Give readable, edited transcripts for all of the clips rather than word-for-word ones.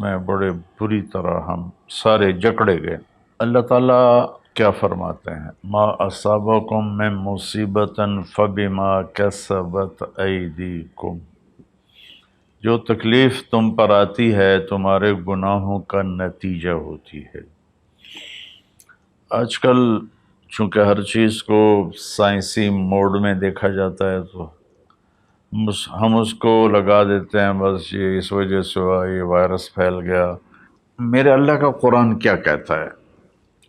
میں بڑے بری طرح ہم سارے جکڑے گئے۔ اللہ تعالیٰ کیا فرماتے ہیں؟ ما اصابکم من مصیبت فبما کسبت ایدیکم، جو تکلیف تم پر آتی ہے تمہارے گناہوں کا نتیجہ ہوتی ہے۔ آج کل چونکہ ہر چیز کو سائنسی موڈ میں دیکھا جاتا ہے تو ہم اس کو لگا دیتے ہیں بس یہ اس وجہ سے ہوا، یہ وائرس پھیل گیا۔ میرے اللہ کا قرآن کیا کہتا ہے؟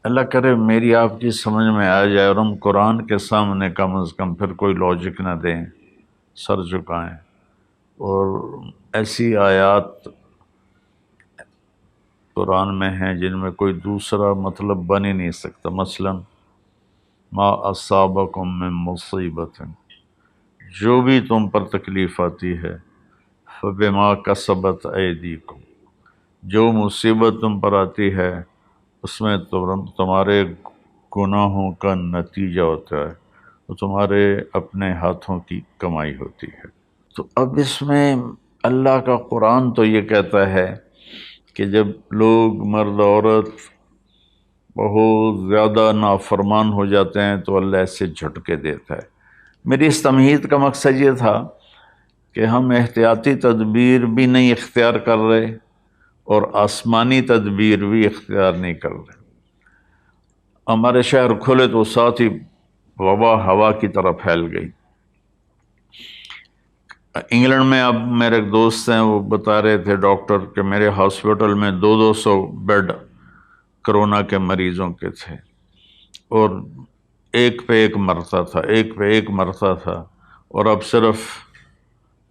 اللہ کرے میری آپ کی سمجھ میں آ جائے اور ہم قرآن کے سامنے کم از کم پھر کوئی لاجک نہ دیں، سر جھکائیں، اور ایسی آیات قرآن میں ہیں جن میں کوئی دوسرا مطلب بن ہی نہیں سکتا۔ مثلا ما اصابکم من مصیبت، جو بھی تم پر تکلیف آتی ہے، فبما کسبت ایدیکم، جو مصیبت تم پر آتی ہے اس میں تمہارے گناہوں کا نتیجہ ہوتا ہے، وہ تمہارے اپنے ہاتھوں کی کمائی ہوتی ہے۔ تو اب اس میں اللہ کا قرآن تو یہ کہتا ہے کہ جب لوگ مرد عورت بہت زیادہ نافرمان ہو جاتے ہیں تو اللہ ایسے جھٹکے دیتا ہے۔ میری اس تمہید کا مقصد یہ تھا کہ ہم احتیاطی تدبیر بھی نہیں اختیار کر رہے اور آسمانی تدبیر بھی اختیار نہیں کر رہے۔ ہمارے شہر کھلے تو ساتھ ہی وبا ہوا کی طرح پھیل گئی۔ انگلینڈ میں اب میرے ایک دوست ہیں، وہ بتا رہے تھے ڈاکٹر کہ میرے ہاسپٹل میں 200 بیڈ کرونا کے مریضوں کے تھے، اور ایک پہ ایک مرتا تھا، ایک پہ ایک مرتا تھا، اور اب صرف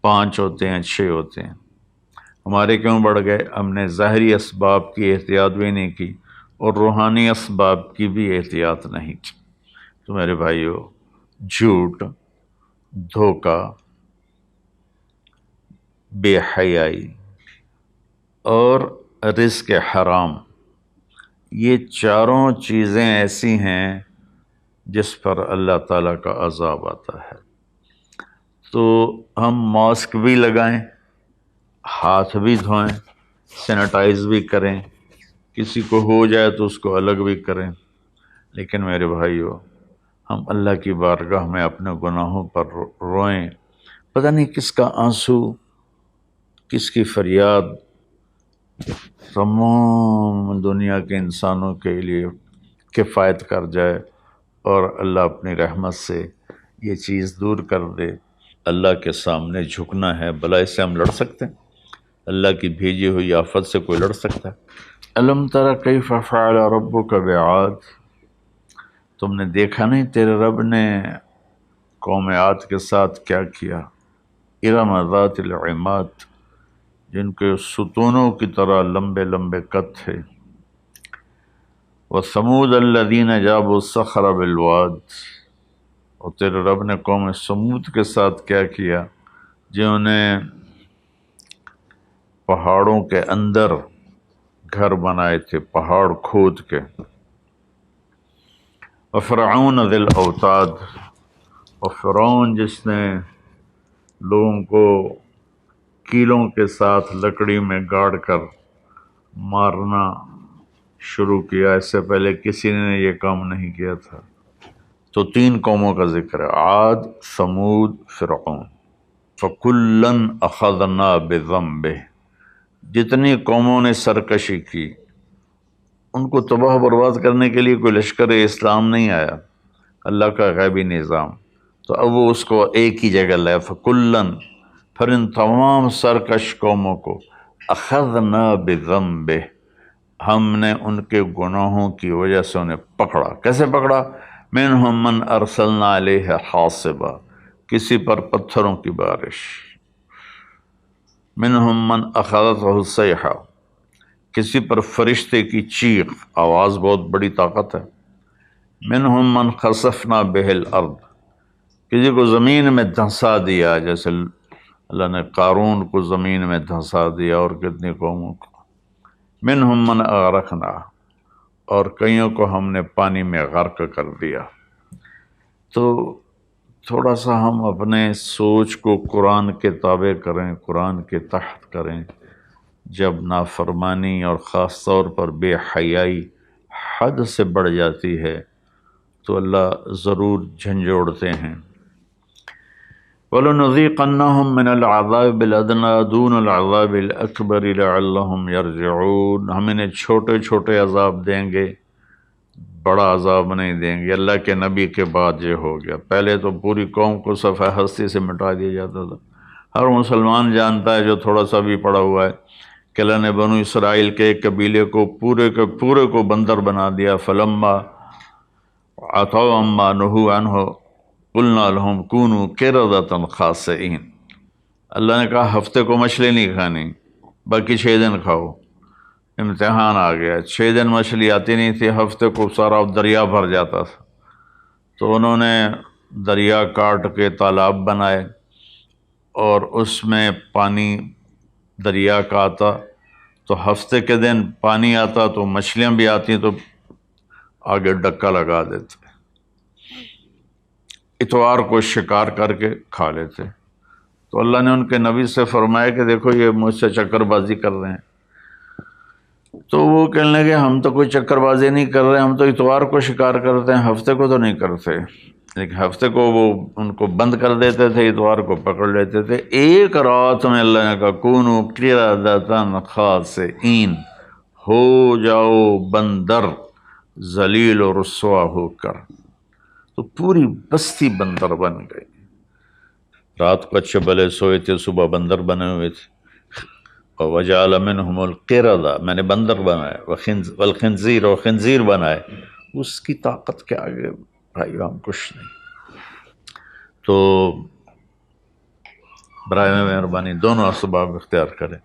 5 ہوتے ہیں، 6 ہوتے ہیں۔ ہمارے کیوں بڑھ گئے؟ ہم نے ظاہری اسباب کی احتیاط بھی نہیں کی اور روحانی اسباب کی بھی احتیاط نہیں کی۔ تو میرے بھائیو، جھوٹ، دھوکہ، بے حیائی اور رزق حرام، یہ چاروں چیزیں ایسی ہیں جس پر اللہ تعالیٰ کا عذاب آتا ہے۔ تو ہم ماسک بھی لگائیں، ہاتھ بھی دھوئیں، سینیٹائز بھی کریں، کسی کو ہو جائے تو اس کو الگ بھی کریں، لیکن میرے بھائیو ہم اللہ کی بارگاہ میں اپنے گناہوں پر روئیں۔ پتہ نہیں کس کا آنسو، کس کی فریاد تمام دنیا کے انسانوں کے لیے کفایت کر جائے اور اللہ اپنی رحمت سے یہ چیز دور کر دے۔ اللہ کے سامنے جھکنا ہے، بھلا اس سے ہم لڑ سکتے ہیں؟ اللہ کی بھیجی ہوئی آفت سے کوئی لڑ سکتا ہے؟ الم تر کیف فعل ربک بعاد، تم نے دیکھا نہیں تیرے رب نے قوم عاد کے ساتھ کیا کیا؟ ارم ذات العماد، جن کے ستونوں کی طرح لمبے لمبے قد تھے۔ وثمود الذین جابوا الصخر بالواد، اور تیرے رب نے قوم سمود کے ساتھ کیا کیا؟ جنہوں نے پہاڑوں کے اندر گھر بنائے تھے، پہاڑ کھود کے۔ وفرعون ذی الاوتاد، اور فرعون جس نے لوگوں کو کیلوں کے ساتھ لکڑی میں گاڑ کر مارنا شروع کیا، اس سے پہلے کسی نے یہ کام نہیں کیا تھا۔ تو 3 قوموں کا ذکر ہے، عاد، ثمود، فرعون۔ فَكُلًّا أَخَذْنَا بِذَنبِهِ، جتنی قوموں نے سرکشی کی ان کو تباہ برباد کرنے کے لیے کوئی لشکر اسلام نہیں آیا، اللہ کا غیبی نظام۔ تو اب وہ اس کو ایک ہی جگہ لائے، فَكُلًّا، پھر ان تمام سرکش قوموں کو اخذنا بذنبہ، ہم نے ان کے گناہوں کی وجہ سے انہیں پکڑا۔ کیسے پکڑا؟ منہم من ارسلنا علیہ حاصبا، کسی پر پتھروں کی بارش، منہم من اخذتہ الصیحہ، کسی پر فرشتے کی چیخ، آواز بہت بڑی طاقت ہے۔ منہم من خسفنا بہ الارض، کسی کو زمین میں دھنسا دیا، جیسے اللہ نے قارون کو زمین میں دھنسا دیا اور کتنی قوموں کو۔ منہم من اغرقنا، اور کئیوں کو ہم نے پانی میں غرق کر دیا۔ تو تھوڑا سا ہم اپنے سوچ کو قرآن کے تابع کریں، قرآن کے تحت کریں، جب نافرمانی اور خاص طور پر بے حیائی حد سے بڑھ جاتی ہے تو اللہ ضرور جھنجھوڑتے ہیں۔ وَلَنُذِيقَنَّهُم مِّنَ الْعَذَابِ الْأَدْنَىٰ دُونَ الْعَذَابِ الْأَكْبَرِ لَعَلَّهُمْ يَرْجِعُونَ، ہم انہیں چھوٹے چھوٹے عذاب دیں گے، بڑا عذاب نہیں دیں گے۔ اللہ کے نبی کے بعد یہ ہو گیا، پہلے تو پوری قوم کو صفحہ ہستی سے مٹا دیا جاتا تھا۔ ہر مسلمان جانتا ہے جو تھوڑا سا بھی پڑا ہوا ہے کہ اللہ نے بنو اسرائیل کے ایک قبیلے کو پورے کے پورے کو بندر بنا دیا۔ فلما عتوا عما نہوا عنہ قلنا لهم کونوا قردۃ خاسئین، اللہ نے کہا ہفتے کو مچھلی نہیں کھانی، باقی 6 دن کھاؤ۔ امتحان آ گیا، 6 دن مچھلی آتی نہیں تھی، ہفتے کو سارا دریا بھر جاتا تھا، تو انہوں نے دریا کاٹ کے تالاب بنائے اور اس میں پانی دریا کا آتا، تو ہفتے کے دن پانی آتا تو مچھلیاں بھی آتی تو آگے ڈکا لگا دیتے، اتوار کو شکار کر کے کھا لیتے۔ تو اللہ نے ان کے نبی سے فرمایا کہ دیکھو یہ مجھ سے چکر بازی کر رہے ہیں، تو وہ کہنے لگے ہم تو کوئی چکر بازی نہیں کر رہے، ہم تو اتوار کو شکار کرتے ہیں، ہفتے کو تو نہیں کرتے۔ لیکن ہفتے کو وہ ان کو بند کر دیتے تھے، اتوار کو پکڑ لیتے تھے۔ ایک رات میں اللہ نے کہا کونوا قردۃ خاسئین، ہو جاؤ بندر ذلیل و رسوا ہو کر، تو پوری بستی بندر بن گئی۔ رات کو اچھے بھلے سوئے تھے، صبح بندر بنے ہوئے تھے۔ وَجَعَلَ مِنْهُمُ الْقِرَدَ، میں نے بندر بنائے، والخنزیر اور خنزیر بنائے، اس کی طاقت کے آگے بھائی ہم کچھ نہیں۔ تو برائے مہربانی دونوں اسباب اختیار کریں۔